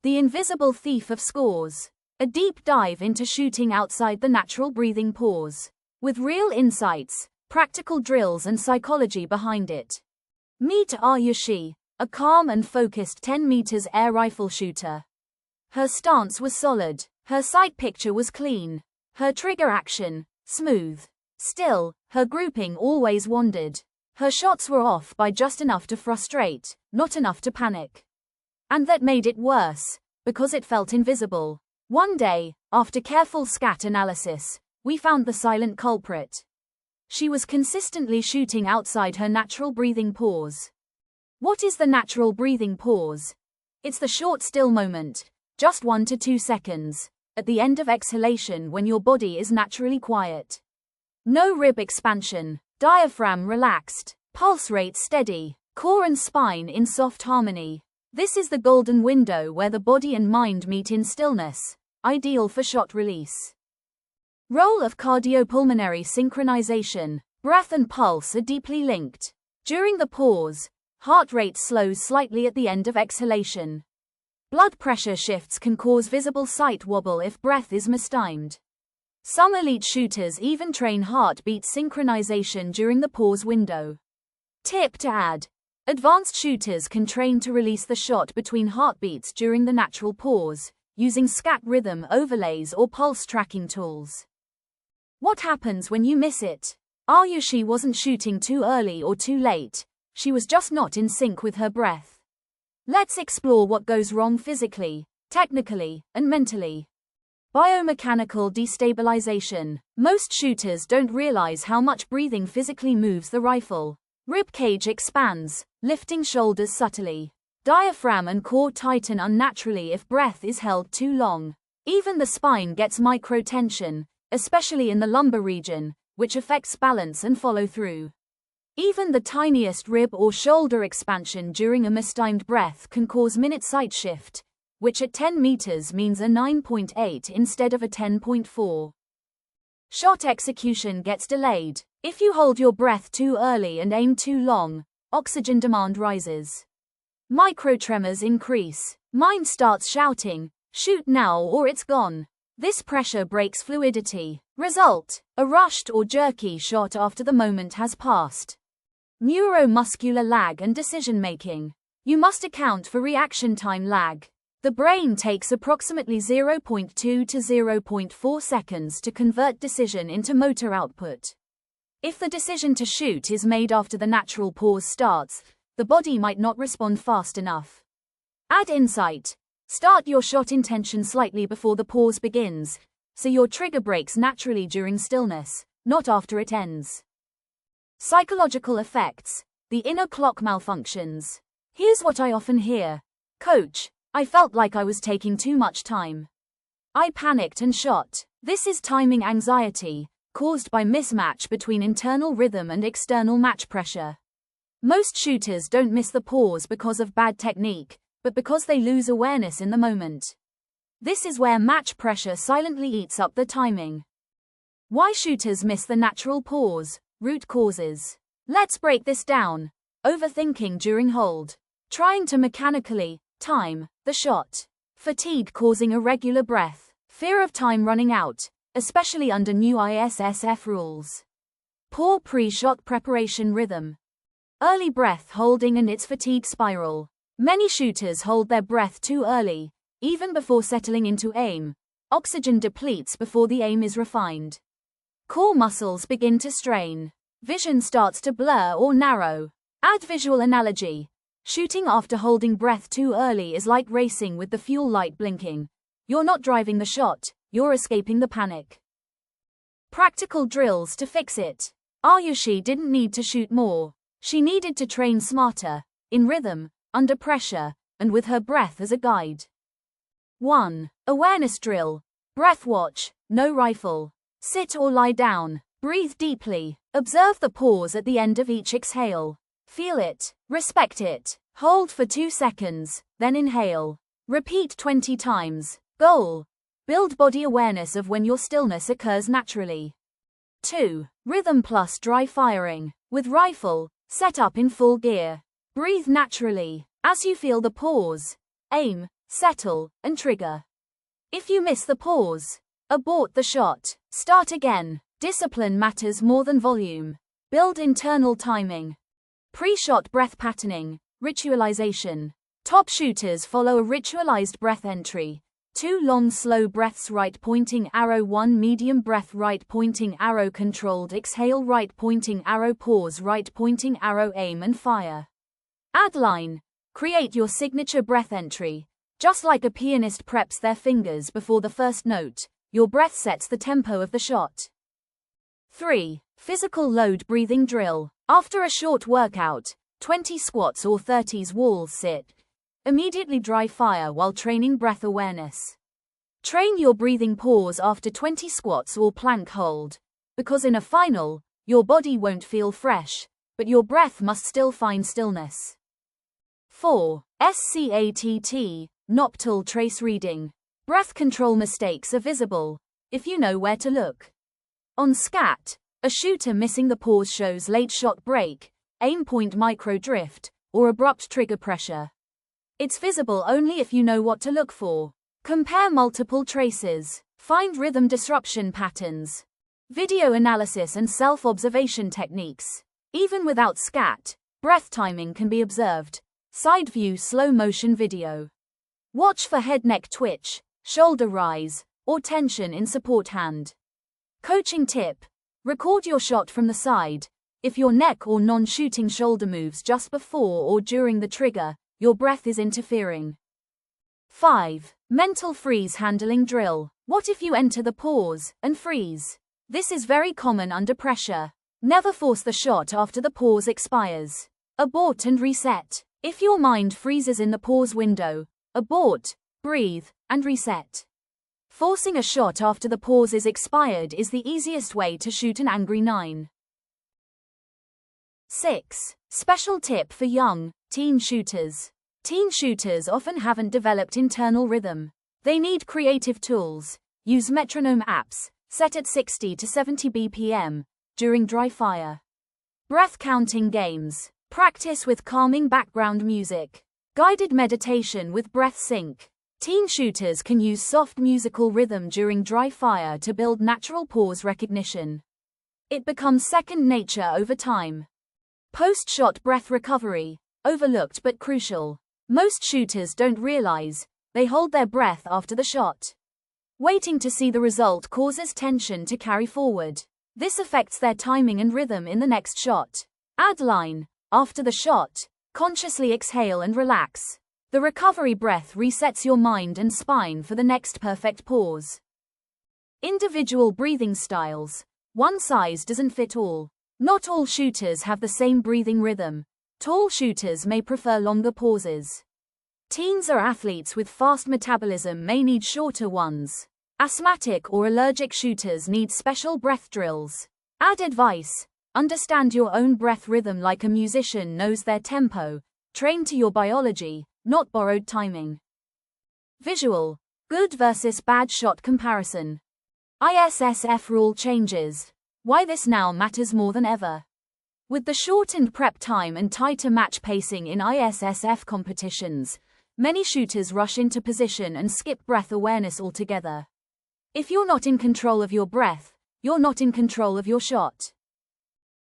The invisible thief of scores. A deep dive into shooting outside the natural breathing pause. With real insights, practical drills and psychology behind it. Meet Ayushi, a calm and focused 10 meters air rifle shooter. Her stance was solid, her sight picture was clean, her trigger action, smooth. Still, her grouping always wandered. Her shots were off by just enough to frustrate, not enough to panic. And that made it worse, because it felt invisible. One day, after careful SCATT analysis, we found the silent culprit. She was consistently shooting outside her natural breathing pause. What is the natural breathing pause? It's the short still moment, just 1 to 2 seconds, at the end of exhalation when your body is naturally quiet. No rib expansion, diaphragm relaxed, pulse rate steady, core and spine in soft harmony. This is the golden window where the body and mind meet in stillness, ideal for shot release. Role of cardiopulmonary synchronization. Breath and pulse are deeply linked. During the pause, heart rate slows slightly at the end of exhalation. Blood pressure shifts can cause visible sight wobble if breath is mistimed. Some elite shooters even train heartbeat synchronization during the pause window. Tip to add. Advanced shooters can train to release the shot between heartbeats during the natural pause, using SCATT rhythm overlays or pulse tracking tools. What happens when you miss it? Ayushi wasn't shooting too early or too late, she was just not in sync with her breath. Let's explore what goes wrong physically, technically, and mentally. Biomechanical destabilization. Most shooters don't realize how much breathing physically moves the rifle. Rib cage expands, lifting shoulders subtly. Diaphragm and core tighten unnaturally if breath is held too long. Even the spine gets micro-tension, especially in the lumbar region, which affects balance and follow-through. Even the tiniest rib or shoulder expansion during a mistimed breath can cause minute sight shift, which at 10 meters means a 9.8 instead of a 10.4. Shot execution gets delayed. If you hold your breath too early and aim too long, oxygen demand rises. Micro-tremors increase. Mind starts shouting, "Shoot now or it's gone." This pressure breaks fluidity. Result: a rushed or jerky shot after the moment has passed. Neuromuscular lag and decision-making. You must account for reaction time lag. The brain takes approximately 0.2 to 0.4 seconds to convert decision into motor output. If the decision to shoot is made after the natural pause starts, the body might not respond fast enough. Add insight. Start your shot intention slightly before the pause begins, so your trigger breaks naturally during stillness, not after it ends. Psychological effects. The inner clock malfunctions. Here's what I often hear. "Coach, I felt like I was taking too much time. I panicked and shot." This is timing anxiety, caused by mismatch between internal rhythm and external match pressure. Most shooters don't miss the pause because of bad technique, but because they lose awareness in the moment. This is where match pressure silently eats up the timing. Why shooters miss the natural pause. Root causes. Let's break this down. Overthinking during hold. Trying to mechanically time the shot. Fatigue causing irregular breath. Fear of time running out, especially under new ISSF rules. Poor pre-shot preparation rhythm. Early breath holding and its fatigue spiral. Many shooters hold their breath too early, even before settling into aim. Oxygen depletes before the aim is refined. Core muscles begin to strain. Vision starts to blur or narrow. Add visual analogy. Shooting after holding breath too early is like racing with the fuel light blinking. You're not driving the shot, you're escaping the panic. Practical drills to fix it. Ayushi didn't need to shoot more. She needed to train smarter, in rhythm, under pressure, and with her breath as a guide. 1. Awareness drill. Breath watch, no rifle. Sit or lie down. Breathe deeply. Observe the pause at the end of each exhale. Feel it. Respect it. Hold for 2 seconds, then inhale. Repeat 20 times. Goal. Build body awareness of when your stillness occurs naturally. 2. Rhythm plus dry firing. With rifle, set up in full gear. Breathe naturally. As you feel the pause, aim, settle, and trigger. If you miss the pause, abort the shot. Start again. Discipline matters more than volume. Build internal timing. Pre-shot breath patterning, ritualization. Top shooters follow a ritualized breath entry. 2 long slow breaths, right pointing arrow, 1 medium breath, right pointing arrow, controlled exhale, right pointing arrow, pause, right pointing arrow, aim and fire. Add line. Create your signature breath entry. Just like a pianist preps their fingers before the first note, your breath sets the tempo of the shot. 3. Physical load breathing drill. After a short workout, 20 squats or 30s wall sit, immediately dry fire while training breath awareness. Train your breathing pause after 20 squats or plank hold, because in a final, your body won't feel fresh, but your breath must still find stillness. 4. SCATT, Noptel trace reading. Breath control mistakes are visible if you know where to look. On SCATT, a shooter missing the pause shows late shot break, aim point micro drift, or abrupt trigger pressure. It's visible only if you know what to look for. Compare multiple traces. Find rhythm disruption patterns. Video analysis and self-observation techniques. Even without SCATT, breath timing can be observed. Side view slow motion video. Watch for head-neck twitch, shoulder rise, or tension in support hand. Coaching tip. Record your shot from the side. If your neck or non-shooting shoulder moves just before or during the trigger, your breath is interfering. 5. Mental freeze handling drill. What if you enter the pause and freeze? This is very common under pressure. Never force the shot after the pause expires. Abort and reset. If your mind freezes in the pause window, abort, breathe, and reset. Forcing a shot after the pause is expired is the easiest way to shoot an angry 9. 6. Special tip for young, teen shooters. Teen shooters often haven't developed internal rhythm. They need creative tools. Use metronome apps, set at 60 to 70 BPM, during dry fire. Breath counting games. Practice with calming background music. Guided meditation with breath sync. Teen shooters can use soft musical rhythm during dry fire to build natural pause recognition. It becomes second nature over time. Post-shot breath recovery. Overlooked but crucial. Most shooters don't realize they hold their breath after the shot. Waiting to see the result causes tension to carry forward. This affects their timing and rhythm in the next shot. Add line. After the shot, consciously exhale and relax. The recovery breath resets your mind and spine for the next perfect pause. Individual breathing styles. One size doesn't fit all. Not all shooters have the same breathing rhythm. Tall shooters may prefer longer pauses. Teens or athletes with fast metabolism may need shorter ones. Asthmatic or allergic shooters need special breath drills. Add advice. Understand your own breath rhythm like a musician knows their tempo. Train to your biology, not borrowed timing. Visual. Good versus bad shot comparison. ISSF rule changes. Why this now matters more than ever. With the shortened prep time and tighter match pacing in ISSF competitions, many shooters rush into position and skip breath awareness altogether. If you're not in control of your breath, you're not in control of your shot.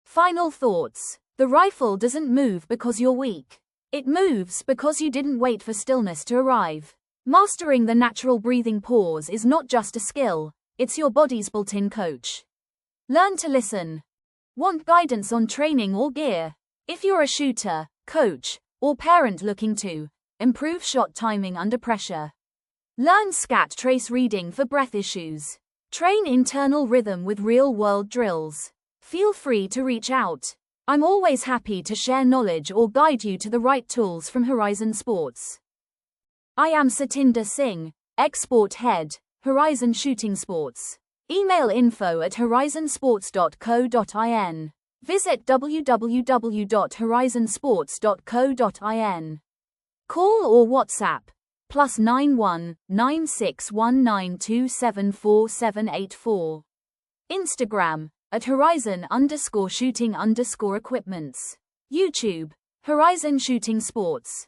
Final thoughts. The rifle doesn't move because you're weak. It moves because you didn't wait for stillness to arrive. Mastering the natural breathing pause is not just a skill, it's your body's built-in coach. Learn to listen. Want guidance on training or gear? If you're a shooter, coach, or parent looking to improve shot timing under pressure, learn SCATT trace reading for breath issues. Train internal rhythm with real-world drills. Feel free to reach out. I'm always happy to share knowledge or guide you to the right tools from Horizon Sports. I am Satinder Singh, Export Head, Horizon Shooting Sports. Email info@horizonsports.co.in. Visit www.horizonsports.co.in. Call or WhatsApp +91 9619274784. Instagram @Horizon_shooting_equipments. YouTube, Horizon Shooting Sports.